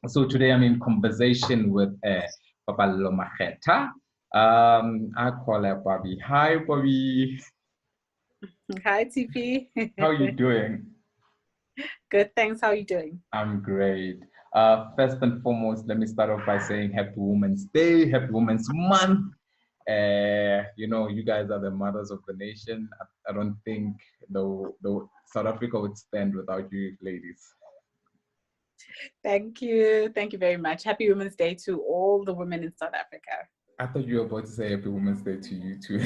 So today I'm in conversation with Paballo Makhetha. I call her Bobby. Hi, Bobby. Hi, TP. How are you doing? Good, thanks. How are you doing? I'm great. First and foremost, let me start off by saying Happy Women's Day, Happy Women's Month. You guys are the mothers of the nation. I don't think the South Africa would stand without you ladies. Thank you. Thank you very much. Happy Women's Day to all the women in South Africa. I thought you were about to say Happy Women's Day to you too.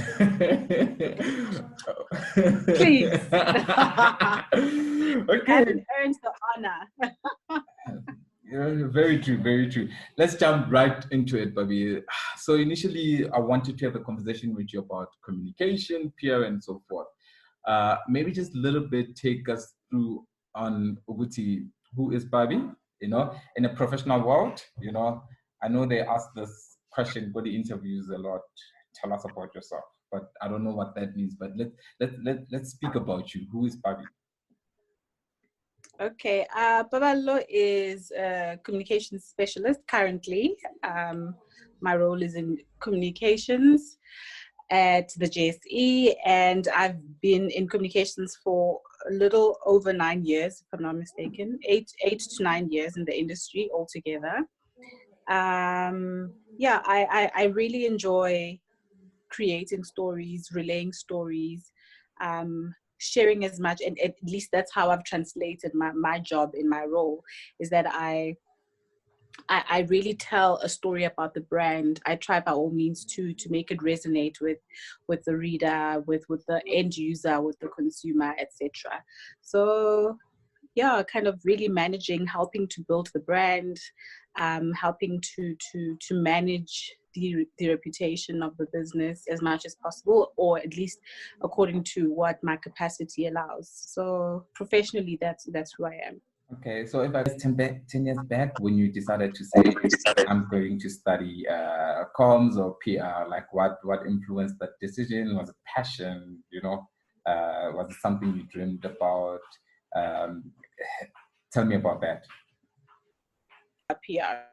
Please. Okay. Haven't earned the honor. Yeah, very true, very true. Let's jump right into it, Bobby. So initially, I wanted to have a conversation with you about communication, peer, and so forth. Maybe just a little bit take us through on Uguti, who is Bobby, in a professional world, I know they ask this question for the interviews a lot. Tell us about yourself, but I don't know what that means. But let's speak about you. Who is Bobby? Okay, Paballo is a communications specialist currently. My role is in communications at the JSE, and I've been in communications for a little over 9 years, if I'm not mistaken, eight to 9 years in the industry altogether. I really enjoy creating stories, relaying stories, sharing as much, and at least that's how I've translated my job in my role, is that I really tell a story about the brand. I try by all means to make it resonate with the reader, with the end user, with the consumer, etc. So yeah, kind of really managing, helping to build the brand, helping to manage the reputation of the business as much as possible, or at least according to what my capacity allows. So professionally, that's who I am. Okay, so if I was 10 years back when you decided to say, I'm going to study comms or PR, like what influenced that decision? Was it passion, was it something you dreamed about? Um, Tell me about that. PR.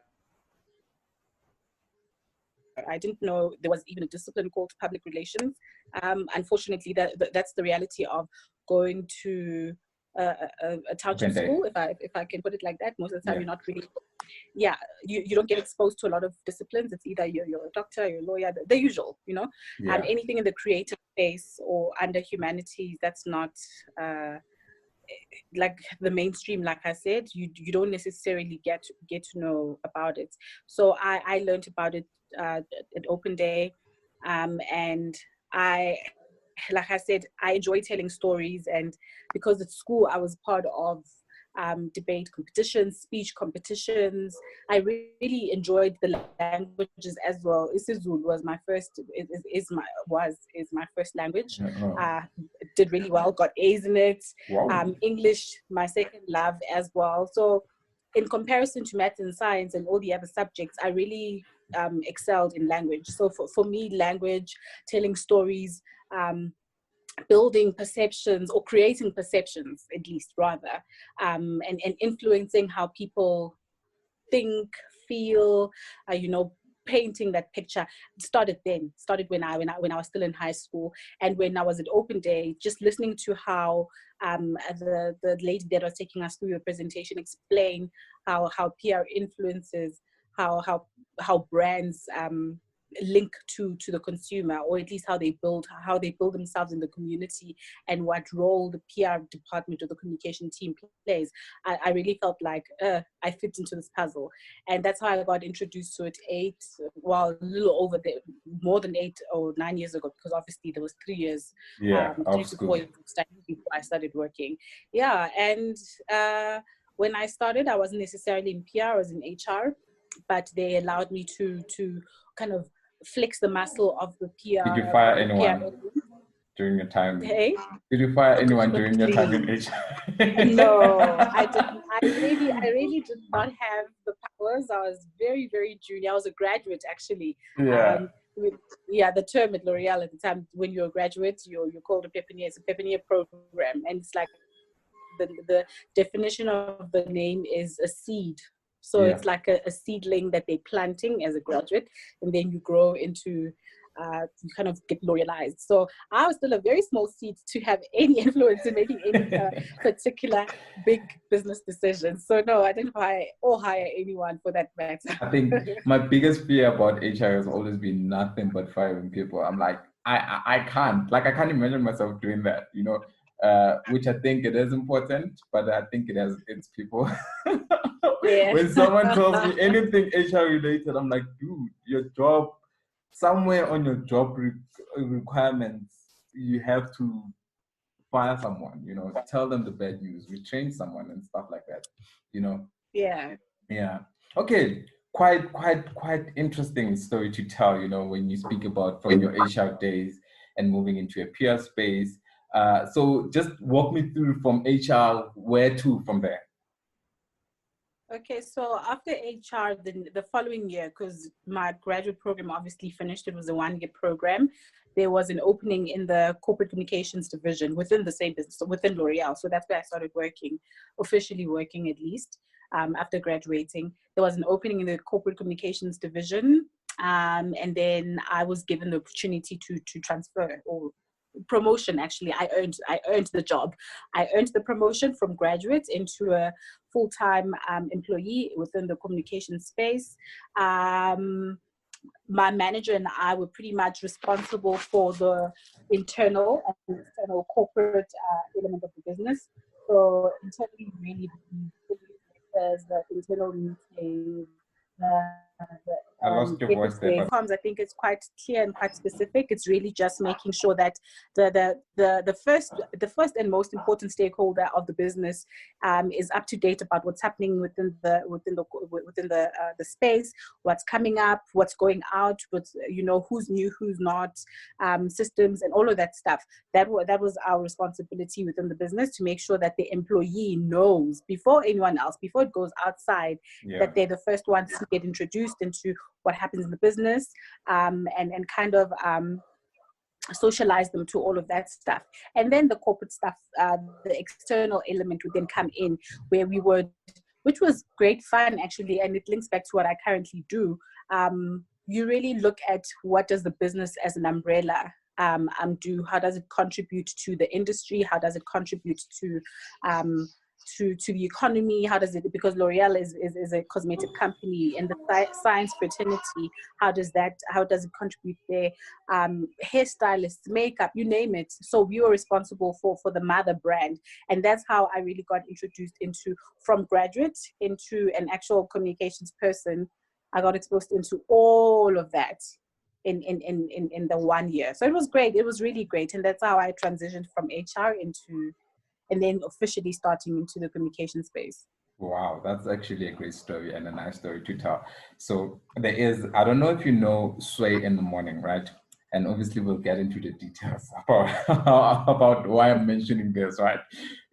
I didn't know there was even a discipline called public relations. Unfortunately, that's the reality of going to a township school, if I can put it like that. Most of the time, You're not really, you don't get exposed to a lot of disciplines. It's either you're a doctor, you're a lawyer, the usual, anything in the creative space or under humanities, that's not like the mainstream. Like I said, you don't necessarily get to know about it. So I learned about it at Open Day, and I, like I said, I enjoy telling stories, and because at school I was part of debate competitions, speech competitions. I really enjoyed the languages as well. isiZulu was my first, is my first language. Did really well, got A's in it. Wow. English, my second love as well. So in comparison to maths and science and all the other subjects, I really excelled in language. So for me, language, telling stories, building perceptions or creating perceptions, at least rather, and influencing how people think, feel, painting that picture started when I was still in high school. And when I was at Open Day, just listening to how the lady that was taking us through the presentation explain how PR influences how brands link to the consumer, or at least how they build themselves in the community, and what role the PR department or the communication team plays. I really felt like I fit into this puzzle, and that's how I got introduced to it a little over more than 8 or 9 years ago, because obviously there was 3 years, 3 to 4 years before I started working. And when I started, I wasn't necessarily in PR, I was in HR, but they allowed me to kind of flex the muscle of the PR. Did you fire anyone during your time? Hey? Did you fire anyone during your time in HR? No, I didn't. I really did not have the powers. I was very, very junior. I was a graduate, actually. The term at L'Oreal at the time, when you're a graduate, you're called a pépinière. It's a pépinière program, and it's like the definition of the name is a seed. So it's like a seedling that they're planting as a graduate, and then you grow into, you kind of get L'Orealized. So I was still a very small seed to have any influence in making any particular big business decisions. So no, I didn't hire anyone for that matter. I think my biggest fear about HR has always been nothing but firing people. I'm like, I can't imagine myself doing that, which I think it is important, but I think it's people. When someone tells me anything HR related, I'm like, dude, your job, somewhere on your job requirements, you have to fire someone, tell them the bad news, retrain someone and stuff like that, Yeah. Okay. Quite interesting story to tell, when you speak about from your HR days and moving into a PR space. So just walk me through from HR, where to from there? Okay, so after HR, the following year, because my graduate program obviously finished, it was a 1-year program, there was an opening in the corporate communications division within the same business, within L'Oreal. So that's where I started officially working at least, after graduating. There was an opening in the corporate communications division, and then I was given the opportunity to transfer, or promotion. Actually, I earned the job. I earned the promotion from graduate into a full-time employee within the communication space. My manager and I were pretty much responsible for the internal and external corporate element of the business. So internally, really, the internal meetings, I lost your voice there. I think it's quite clear and quite specific. It's really just making sure that the first and most important stakeholder of the business is up to date about what's happening within the space, what's coming up, what's going out, what's, who's new, who's not, systems and all of that stuff. That was our responsibility within the business, to make sure that the employee knows before anyone else, before it goes outside, that they're the first ones to get introduced into what happens in the business, and kind of socialize them to all of that stuff. And then the corporate stuff, the external element would then come in, where which was great fun actually, and it links back to what I currently do. You really look at what does the business as an umbrella do, how does it contribute to the industry, how does it contribute to the economy, how does it, because L'Oreal is a cosmetic company, and the science fraternity, how does it contribute there, hairstylists, makeup, you name it. So we were responsible for the mother brand, and that's how I really got introduced from graduate into an actual communications person. I got exposed into all of that in the 1 year. So it was great. It was really great. And that's how I transitioned from HR and then officially starting into the communication space. Wow, that's actually a great story and a nice story to tell. So there is, I don't know if you know Sway in the Morning, right? And obviously we'll get into the details about why I'm mentioning this, right?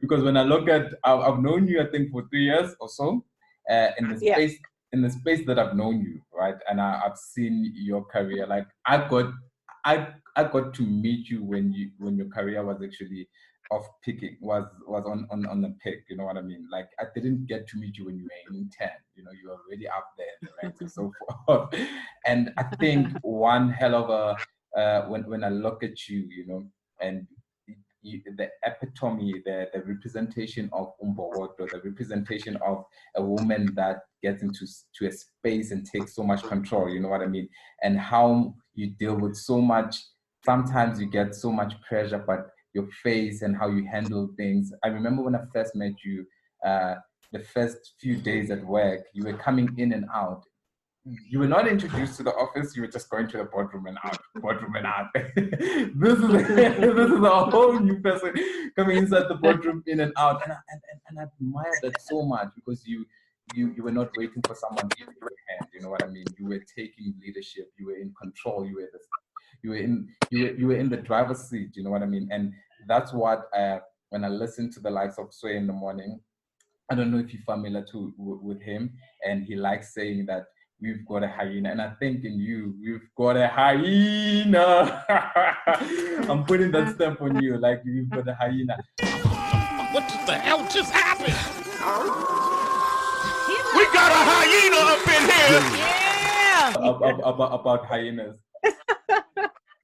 Because when I look at, I've known you, I think, for 3 years or so, in the space that I've known you, right? And I've seen your career. Like I got to meet you when your career was actually was on the pick, you know what I mean? Like I didn't get to meet you when you were in intern, you were already up there in the ranks and so forth. And I think one hell of a when I look at you, and the epitome, the representation of Umbowoto, the representation of a woman that gets into a space and takes so much control, you know what I mean? And how you deal with so much, sometimes you get so much pressure, but your face and how you handle things. I remember when I first met you, the first few days at work, you were coming in and out. You were not introduced to the office, you were just going to the boardroom and out. This is a whole new person coming inside the boardroom, in and out. And I admire that so much, because you were not waiting for someone to give you a hand, you know what I mean? You were taking leadership, you were in control, you were in the driver's seat, you know what I mean? And that's what, when I listen to the likes of Sway in the Morning, I don't know if you're familiar with him, and he likes saying that we've got a hyena, and I think in you, we've got a hyena. I'm putting that stamp on you, like we've got a hyena. What the hell just happened? We got a hyena! about hyenas.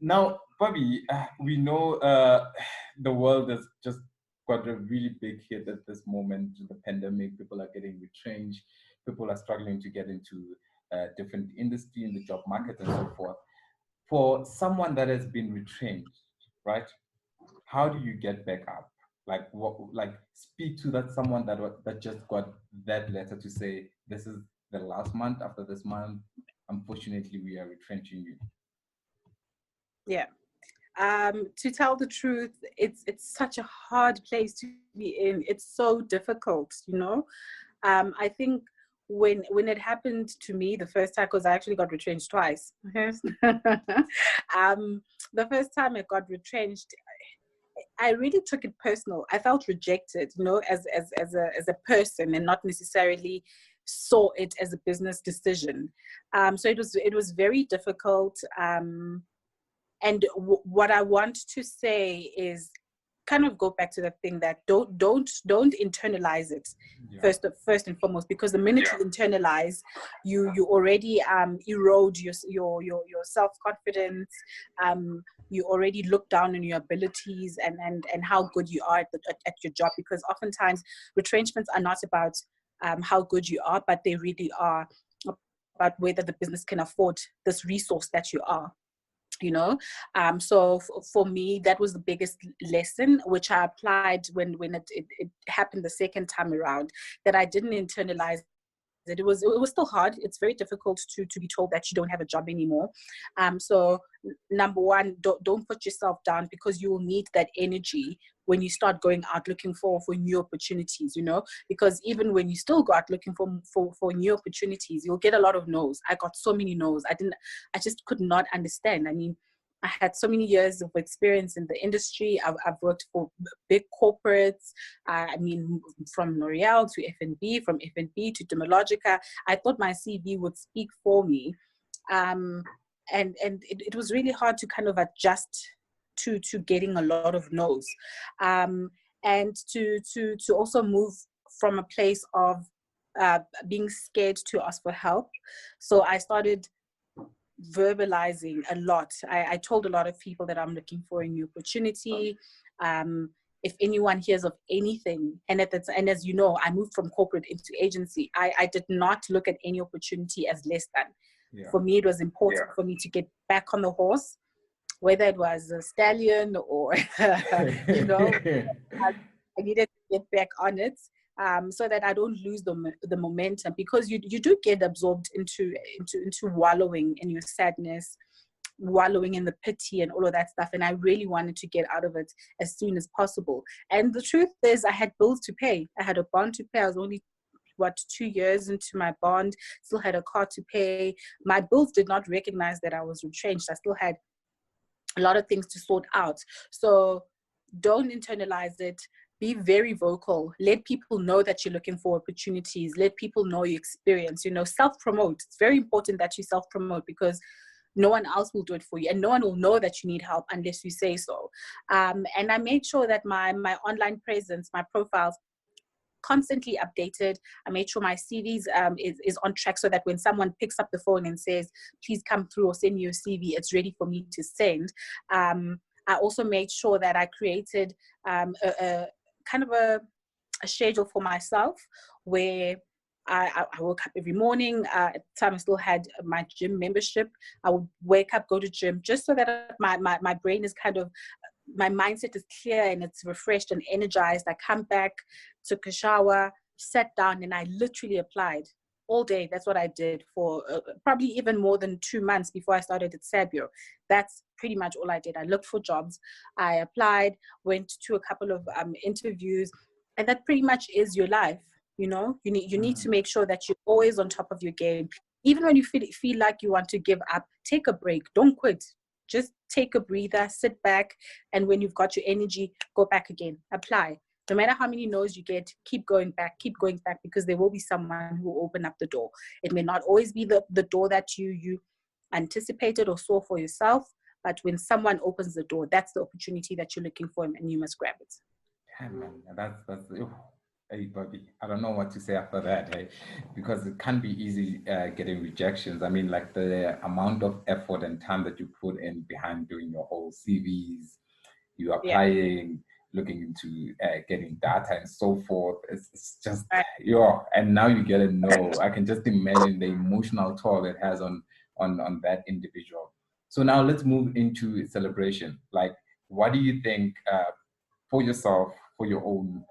Now, Bobby, we know the world has just got a really big hit at this moment. The pandemic, people are getting retrenched, people are struggling to get into different industry in the job market and so forth. For someone that has been retrenched, right? How do you get back up? Like what? Like speak to that someone that just got that letter to say this is the last month. After this month, unfortunately, we are retrenching you. Yeah. To tell the truth, it's such a hard place to be in. It's so difficult, you know. I think when it happened to me the first time, because I actually got retrenched twice. The first time I got retrenched, I really took it personal. I felt rejected, you know, as a person, and not necessarily saw it as a business decision. So it was very difficult. And what I want to say is kind of go back to the thing that don't internalize it. Yeah. First and foremost, because the minute you internalize, you already erode your self-confidence. You already look down on your abilities and how good you are at your job, because oftentimes retrenchments are not about how good you are, but they really are about whether the business can afford this resource that you are, you know. So for me, that was the biggest lesson, which I applied when it happened the second time around, that I didn't internalize it. It was still hard. It's very difficult to be told that you don't have a job anymore. So number one, don't put yourself down, because you will need that energy when you start going out looking for new opportunities, you know. Because even when you still go out looking for new opportunities, you'll get a lot of no's. I got so many no's. I just could not understand. I mean, I had so many years of experience in the industry. I've worked for big corporates. I mean, from L'Oreal to F&B, from F&B to Dermalogica. I thought my CV would speak for me. And it was really hard to kind of adjust to getting a lot of no's. And to also move from a place of being scared to ask for help. So I started verbalizing a lot. I told a lot of people that I'm looking for a new opportunity. If anyone hears of anything, and as you know, I moved from corporate into agency. I did not look at any opportunity as less than. Yeah. For me, it was important for me to get back on the horse, whether it was a stallion or, you know, I needed to get back on it. So that I don't lose the momentum, because you do get absorbed into wallowing in your sadness, wallowing in the pity and all of that stuff. And I really wanted to get out of it as soon as possible. And the truth is, I had bills to pay. I had a bond to pay. I was only 2 years into my bond, still had a car to pay. My bills did not recognize that I was retrenched. I still had a lot of things to sort out. So don't internalize it. Be very vocal. Let people know that you're looking for opportunities. Let people know your experience. You know, self-promote. It's very important that you self-promote, because no one else will do it for you, and no one will know that you need help unless you say so. And I made sure that my online presence, my profiles, constantly updated. I made sure my CVs is on track, so that when someone picks up the phone and says, please come through or send me your CV, it's ready for me to send. I also made sure that I created a kind of a schedule for myself, where I woke up every morning. At the time, I still had my gym membership. I would wake up, go to gym, just so that my brain is kind of, my mindset is clear and it's refreshed and energized. I come back, took a shower, sat down, and I literally applied all day. That's what I did for probably even more than 2 months before I started at Sabio. That's pretty much all I did. I looked for jobs. I applied, went to a couple of interviews, and that pretty much is your life. You know, you need to make sure that you're always on top of your game. Even when you feel like you want to give up, take a break. Don't quit. Just take a breather, sit back, and when you've got your energy, go back again. Apply. No matter how many no's you get, keep going back, because there will be someone who will open up the door. It may not always be the door that you anticipated or saw for yourself, but when someone opens the door, that's the opportunity that you're looking for, and you must grab it. Yeah, man, that's Hey, Bobby, I don't know what to say after that, hey, because it can't be easy getting rejections. I mean, like the amount of effort and time that you put in behind doing your whole CVs, you Yeah. applying, looking into getting data and so forth. It's just, Right. yeah. And now you get a no. I can just imagine the emotional toll it has on that individual. So now let's move into celebration. Like, what do you think for yourself, for your own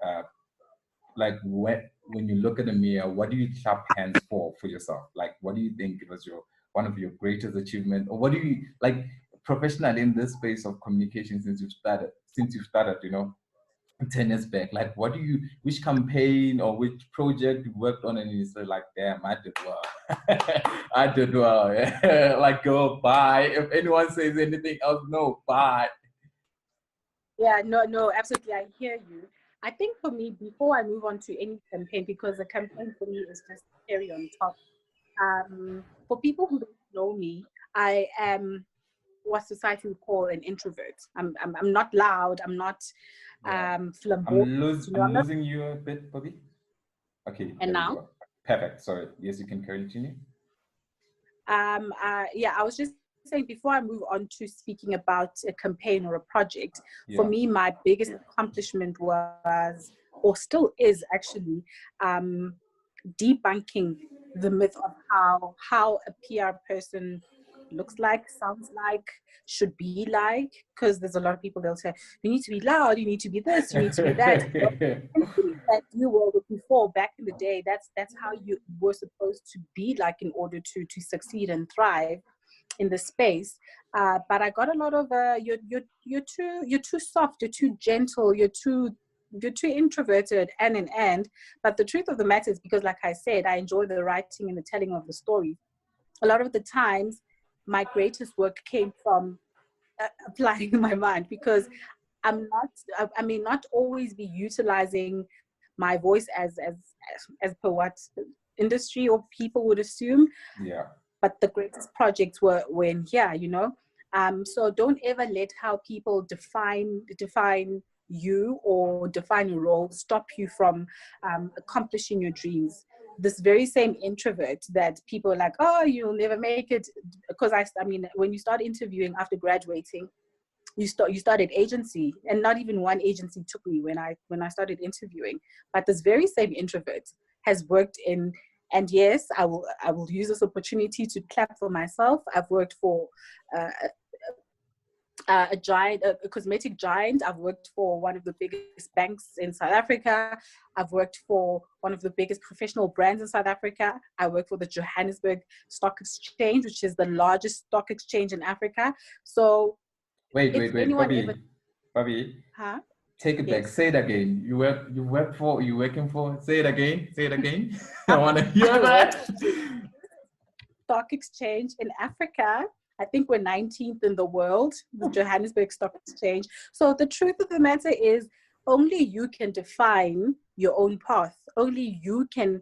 like when you look at the mirror, what do you clap hands for yourself? Like, what do you think was your one of your greatest achievement, or what do you like professionally in this space of communication since you've started, 10 years back? Like, what do you which campaign or which project you worked on and you said like, damn, I did well. I did well. Yeah. Like, go bye. If anyone says anything else, no, bye. Yeah, no, absolutely. I hear you. I think for me, before I move on to any campaign, because a campaign for me is just cherry on top. For people who don't know me, I am what society would call an introvert. I'm not loud. I'm not Yeah. flamboyant. I'm I'm not. losing you a bit, Bobby. Okay, And there we now, go. Perfect. Sorry. Yes, you can continue. yeah, I was just saying before I move on to speaking about a campaign or a project. For Yeah. me, my biggest accomplishment was, or still is actually, um, debunking the myth of how a PR person looks like, sounds like, should be like. Because there's a lot of people, they'll say you need to be loud, you need to be this, you need to be that. And things that you were before back in the day, that's how you were supposed to be like in order to succeed and thrive in the space. But I got a lot of you're too soft, you're too gentle, you're too introverted and but the truth of the matter is, because like I said, I enjoy the writing and the telling of the story. A lot of the times my greatest work came from applying my mind, because I may not always be utilizing my voice as per what industry or people would assume, Yeah. but the greatest projects were in here. So don't ever let how people define you or define your role stop you from accomplishing your dreams. This very same introvert that people are like, oh, you'll never make it, because I mean, when you start interviewing after graduating, you started agency, and not even one agency took me when I started interviewing. But this very same introvert has worked in, and yes, I will use this opportunity to clap for myself. I've worked for uh, a giant, a cosmetic giant. I've worked for one of the biggest banks in South Africa. I've worked for one of the biggest professional brands in South Africa. I work for the Johannesburg Stock Exchange, which is the largest stock exchange in Africa. So if Wait, anyone ever, Bobby, huh? take it back. Yes. Say it again. You working for, say it again. I I've want to hear I work that. for the stock exchange in Africa. I think we're 19th in the world, the Johannesburg Stock Exchange. So the truth of the matter is, only you can define your own path. Only you can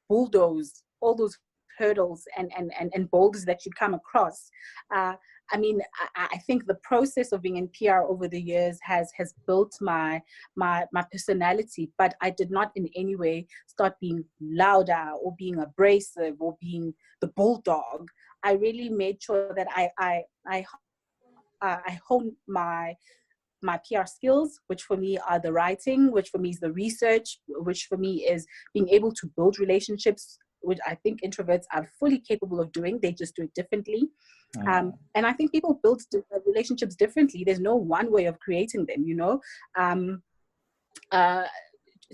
bulldoze all those hurdles and boulders that you come across. Uh, I mean, I think the process of being in PR over the years has built my personality, but I did not in any way start being louder or being abrasive or being the bulldog. I really made sure that I honed my PR skills, which for me are the writing, which for me is the research, which for me is being able to build relationships, which I think introverts are fully capable of doing. They just do it differently. And I think people build relationships differently. There's no one way of creating them. Um, uh,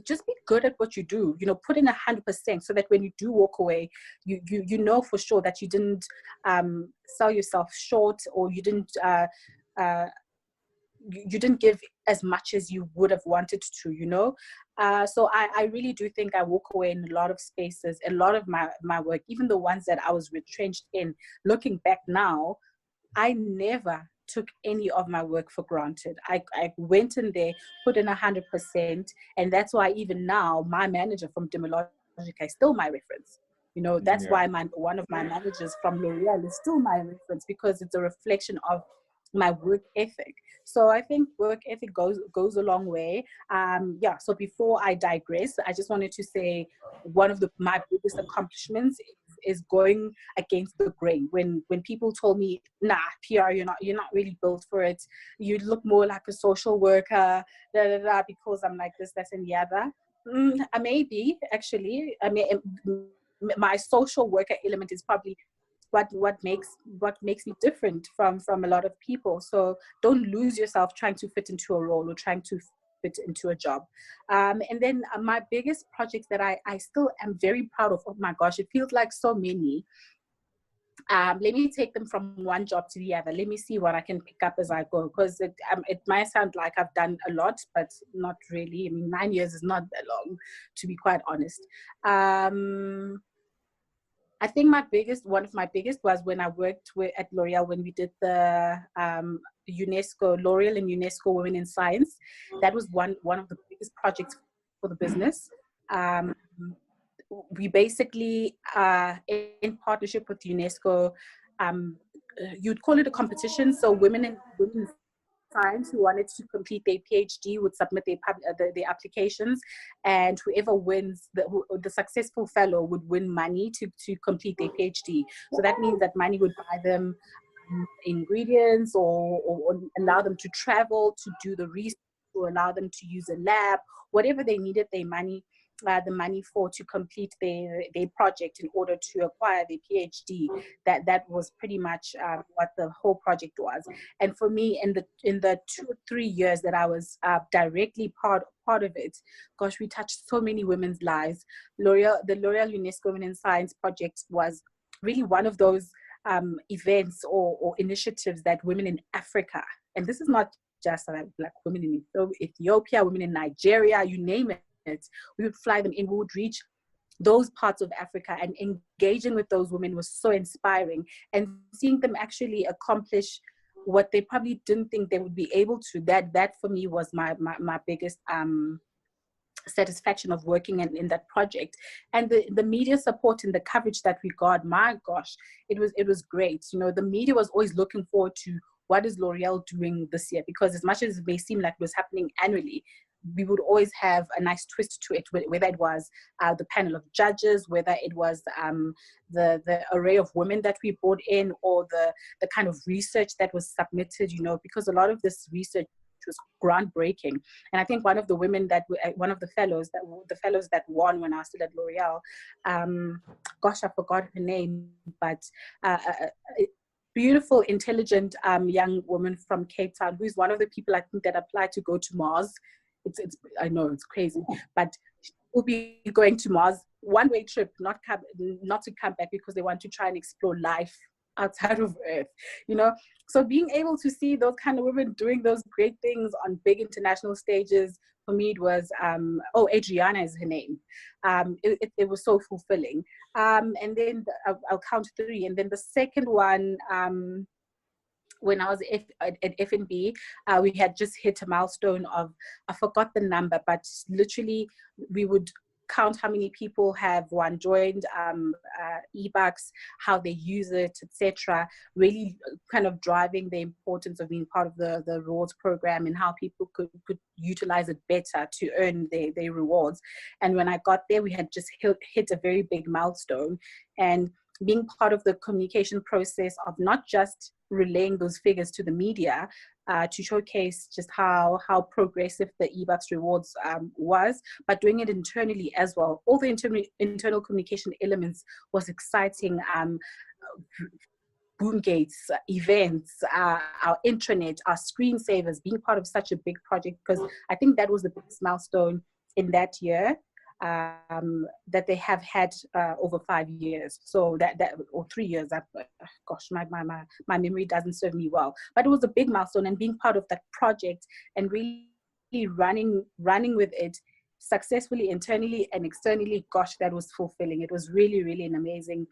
just be good at what you do. Put in 100%, so that when you do walk away, you know for sure that you didn't sell yourself short, or uh, you didn't give as much as you would have wanted to. So I really do think I walk away in a lot of spaces, a lot of my work, even the ones that I was retrenched in. Looking back now, I never took any of my work for granted. I went in there, put in 100%, and that's why even now my manager from Demologic is still my reference. That's Yeah. why one of my managers from L'Oreal is still my reference, because it's a reflection of my work ethic. So I think work ethic goes a long way. Yeah. So before I digress, I just wanted to say one of my biggest accomplishments is going against the grain. When people told me, nah, PR, you're not really built for it. You look more like a social worker, da da da, because I'm like this, that, and the other. I may be, actually. I mean, my social worker element is probably what makes me different from a lot of people. So don't lose yourself trying to fit into a role or trying to fit into a job. And then my biggest projects that I still am very proud of, oh my gosh, it feels like so many. Let me take them from one job to the other. Let me see what I can pick up as I go, because it might sound like I've done a lot, but not really. I mean, 9 years is not that long, to be quite honest. I think one of my biggest was when I worked at L'Oreal, when we did the UNESCO, L'Oreal and UNESCO Women in Science. That was one of the biggest projects for the business. We basically, in partnership with UNESCO, you'd call it a competition. So women in science who wanted to complete their PhD would submit their applications, and whoever wins, the successful fellow would win money to complete their PhD. So that means that money would buy them ingredients or allow them to travel to do the research, or allow them to use a lab, whatever they needed the money for to complete their project in order to acquire their PhD. That was pretty much what the whole project was. And for me, in the 2 or 3 years that I was directly part of it, gosh, we touched so many women's lives. The L'Oreal UNESCO Women in Science project was really one of those events or initiatives that women in Africa, and this is not just Black women in Ethiopia, women in Nigeria, you name it, we would fly them in. We would reach those parts of Africa, and engaging with those women was so inspiring. And seeing them actually accomplish what they probably didn't think they would be able to, that for me was my biggest satisfaction of working in that project. And the media support and the coverage that we got, my gosh, it was great. The media was always looking forward to what is L'Oreal doing this year, because as much as it may seem like it was happening annually, we would always have a nice twist to it, whether it was the panel of judges, whether it was the array of women that we brought in, or the kind of research that was submitted, because a lot of this research was groundbreaking. And I think one of the fellows that won when I was still at L'Oreal, gosh, I forgot her name, but beautiful, intelligent young woman from Cape Town, who's one of the people I think that applied to go to Mars. I know it's crazy, but we'll be going to Mars, one-way trip, not to come back, because they want to try and explore life outside of Earth, So being able to see those kind of women doing those great things on big international stages, for me it was, Adriana is her name. It was so fulfilling. And then I'll count 3. And then the second one, when I was at FNB, we had just hit a milestone of, I forgot the number, but literally we would count how many people have joined eBucks, how they use it, etc. Really kind of driving the importance of being part of the rewards program, and how people could utilize it better to earn their rewards. And when I got there, we had just hit a very big milestone. And being part of the communication process of not just relaying those figures to the media to showcase just how progressive the eBucks rewards was, but doing it internally as well. All the internal communication elements was exciting. Boom gates, events, our intranet, our screensavers, being part of such a big project, because I think that was the biggest milestone in that year. That they have had over 5 years, so that or 3 years. Gosh, my memory doesn't serve me well, but it was a big milestone, and being part of that project and really running with it successfully, internally and externally. Gosh, that was fulfilling. It was really, really an amazing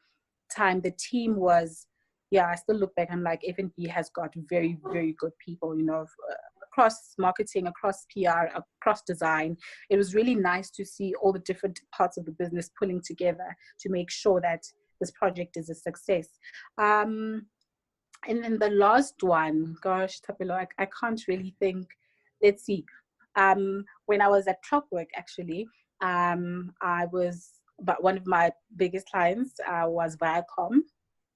time. The team was, I still look back and like, FNB has got very, very good people, across marketing, across PR, across design. It was really nice to see all the different parts of the business pulling together to make sure that this project is a success. And then the last one, gosh, Thapelo, I can't really think. Let's see. When I was at Clockwork, actually, but one of my biggest clients was Viacom.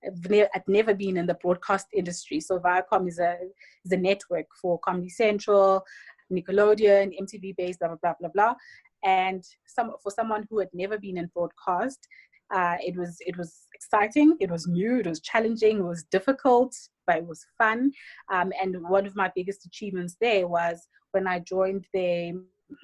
I'd never been in the broadcast industry. So Viacom is a network for Comedy Central, Nickelodeon, MTV based, blah, blah, blah, blah, blah. And for someone who had never been in broadcast, it was exciting, it was new, it was challenging, it was difficult, but it was fun. And one of my biggest achievements there was when I joined, they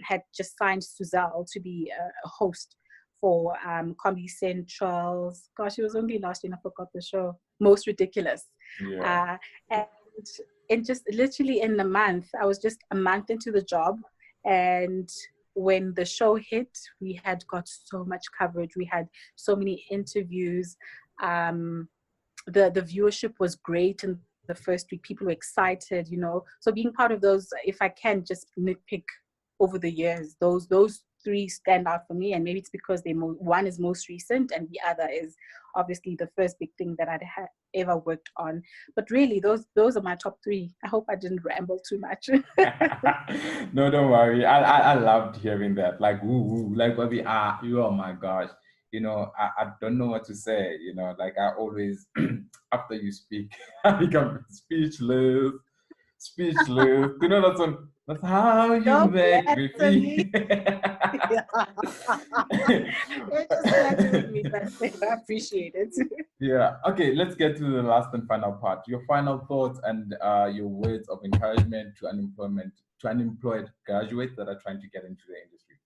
had just signed Suzelle to be a host for Comedy Central's, gosh, it was only last year, I forgot the show, Most Ridiculous. Yeah. And just literally in a month, I was just a month into the job. And when the show hit, we had got so much coverage. We had so many interviews. The viewership was great in the first week. People were excited, you know. So being part of those, if I can just nitpick over the years, those three stand out for me. And maybe it's because one is most recent and the other is obviously the first big thing that I'd ever worked on. But really, those are my top three. I hope I didn't ramble too much. No, don't worry. I loved hearing that. Like, woo, like what we are. Oh my gosh. You know, I don't know what to say. You know, like I always, after you speak, I become speechless. You know, that's how you Don't make me flatter me. feel. You're just flattering me, but I appreciate it. Yeah. Okay. Let's get to the last and final part. Your final thoughts and your words of encouragement to unemployed graduates that are trying to get into the industry.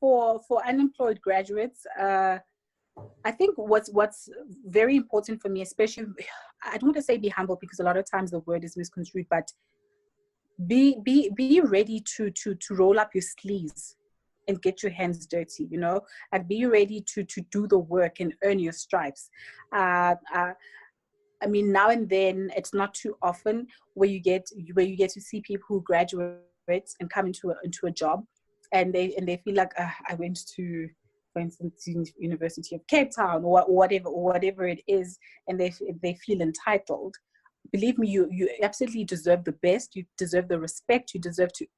For unemployed graduates, I think what's very important for me, especially, I don't want to say be humble because a lot of times the word is misconstrued, but be ready to roll up your sleeves and get your hands dirty, you know, like be ready to do the work and earn your stripes. I mean, now and then, it's not too often where you get to see people who graduate and come into a job, and they feel like, I went to, for instance, University of Cape Town or whatever it is, and they feel entitled. Believe me, you absolutely deserve the best. You deserve the respect. You deserve to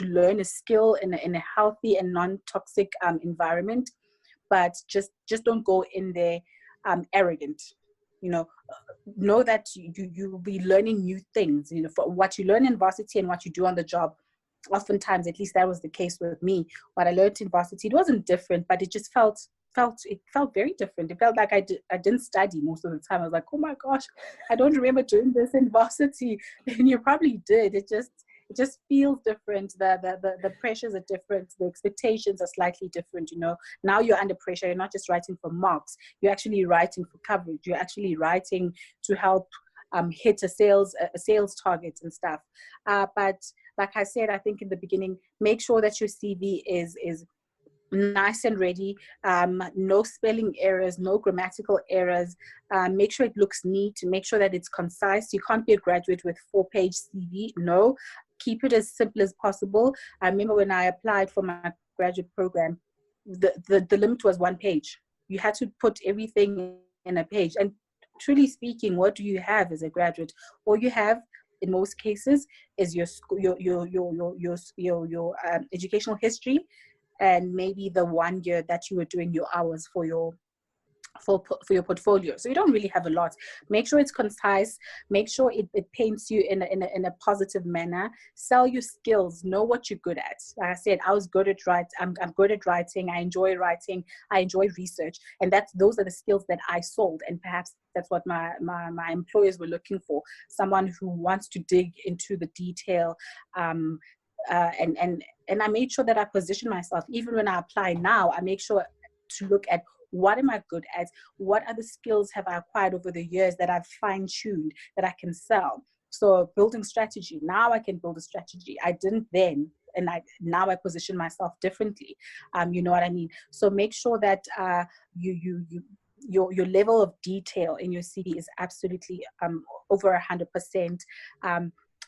learn a skill in a healthy and non-toxic environment. But just don't go in there arrogant. You know that you will be learning new things. You know, for what you learn in varsity and what you do on the job. Oftentimes, at least that was the case with me. What I learned in varsity, it wasn't different, but it just felt very different. It felt like I didn't study most of the time. I was like, oh my gosh, I don't remember doing this in varsity. And you probably did. It just feels different. The pressures are different. The expectations are slightly different. You know, now you're under pressure. You're not just writing for marks. You're actually writing for coverage. You're actually writing to help hit a sales target and stuff. But like I said, I think in the beginning, make sure that your CV is nice and ready, no spelling errors, no grammatical errors. Make sure it looks neat, make sure that it's concise. You can't be a graduate with 4-page CV. No, keep it as simple as possible. I remember when I applied for my graduate program, the limit was 1 page. You had to put everything in a page. And truly speaking, what do you have as a graduate? All you have in most cases is your educational history, and maybe the 1 year that you were doing your hours for your portfolio. So you don't really have a lot. Make sure it's concise. Make sure it paints you in a positive manner. Sell your skills. Know what you're good at. Like I said, I was good at writing. I'm good at writing. I enjoy writing. I enjoy research, and those are the skills that I sold. And perhaps that's what my employers were looking for. Someone who wants to dig into the detail. And I made sure that I position myself. Even when I apply now, I make sure to look at, what am I good at? What other skills have I acquired over the years that I've fine-tuned that I can sell? So building strategy. Now I can build a strategy. I didn't then, and now I position myself differently. You know what I mean? So make sure that your level of detail in your CV is absolutely over 100%.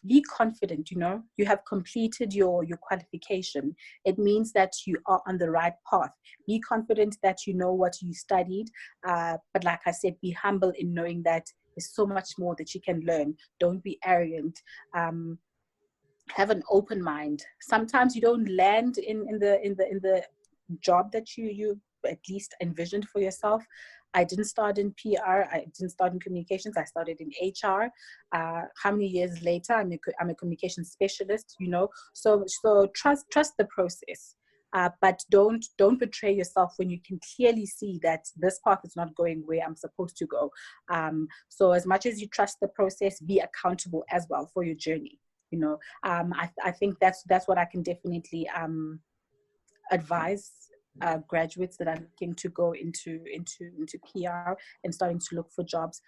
be confident. You have completed your qualification. It means that you are on the right path. Be confident that you know what you studied, but like I said, be humble in knowing that there's so much more that you can learn. Don't be arrogant. Have an open mind. Sometimes you don't land in the job that you at least envisioned for yourself. I didn't start in PR. I didn't start in communications. I started in HR. How many years later, I'm a communication specialist. So trust the process. But don't betray yourself when you can clearly see that this path is not going where I'm supposed to go. So as much as you trust the process, be accountable as well for your journey. I think that's what I can definitely advise graduates that are looking to go into PR and starting to look for jobs.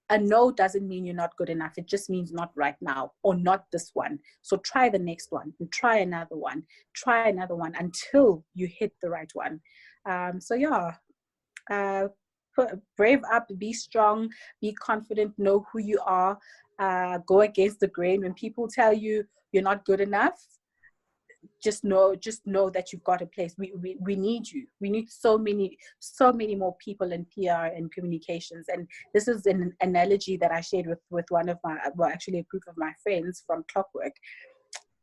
A no doesn't mean you're not good enough. It just means not right now, or not this one. So try the next one, and try another one until you hit the right one. Brave up, be strong, be confident, know who you are. Go against the grain. When people tell you you're not good enough, just know that you've got a place. We need you. We need so many more people in PR and communications. And this is an analogy that I shared with one of my, actually a group of my friends from Clockwork.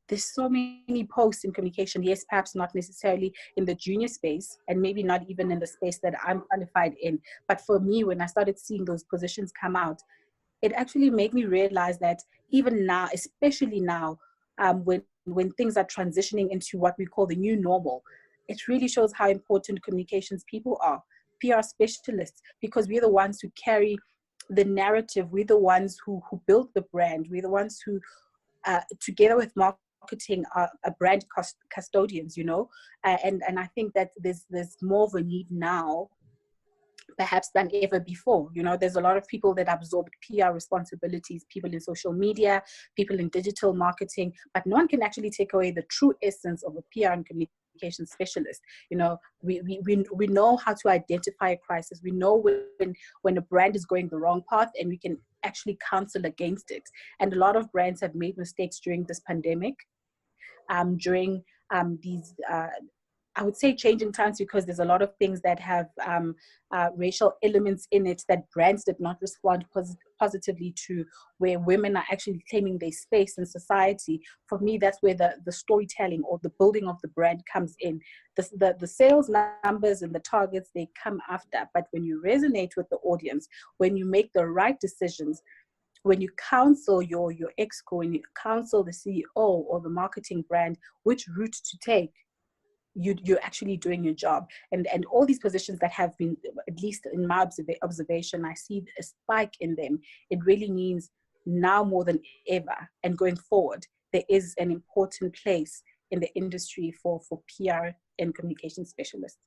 There's so many posts in communication. Yes, perhaps not necessarily in the junior space, and maybe not even in the space that I'm qualified in. But for me, when I started seeing those positions come out, it actually made me realize that even now, especially now, when things are transitioning into what we call the new normal, it really shows how important communications people are, PR specialists, because we're the ones who carry the narrative. We're the ones who build the brand. We're the ones who, together with marketing, are brand custodians, and I think that there's more of a need now perhaps than ever before. There's a lot of people that absorb PR responsibilities, people in social media, people in digital marketing, but no one can actually take away the true essence of a PR and communication specialist. We know how to identify a crisis. We know when a brand is going the wrong path, and we can actually counsel against it. And a lot of brands have made mistakes during this pandemic, during these I would say changing times, because there's a lot of things that have racial elements in it that brands did not respond positively to, where women are actually claiming their space in society. For me, that's where the storytelling or the building of the brand comes in. The sales numbers and the targets, they come after. But when you resonate with the audience, when you make the right decisions, when you counsel your exco, when you counsel the CEO or the marketing brand which route to take, you're actually doing your job. And all these positions that have been, at least in my observation, I see a spike in them. It really means now more than ever, and going forward, there is an important place in the industry for PR and communication specialists.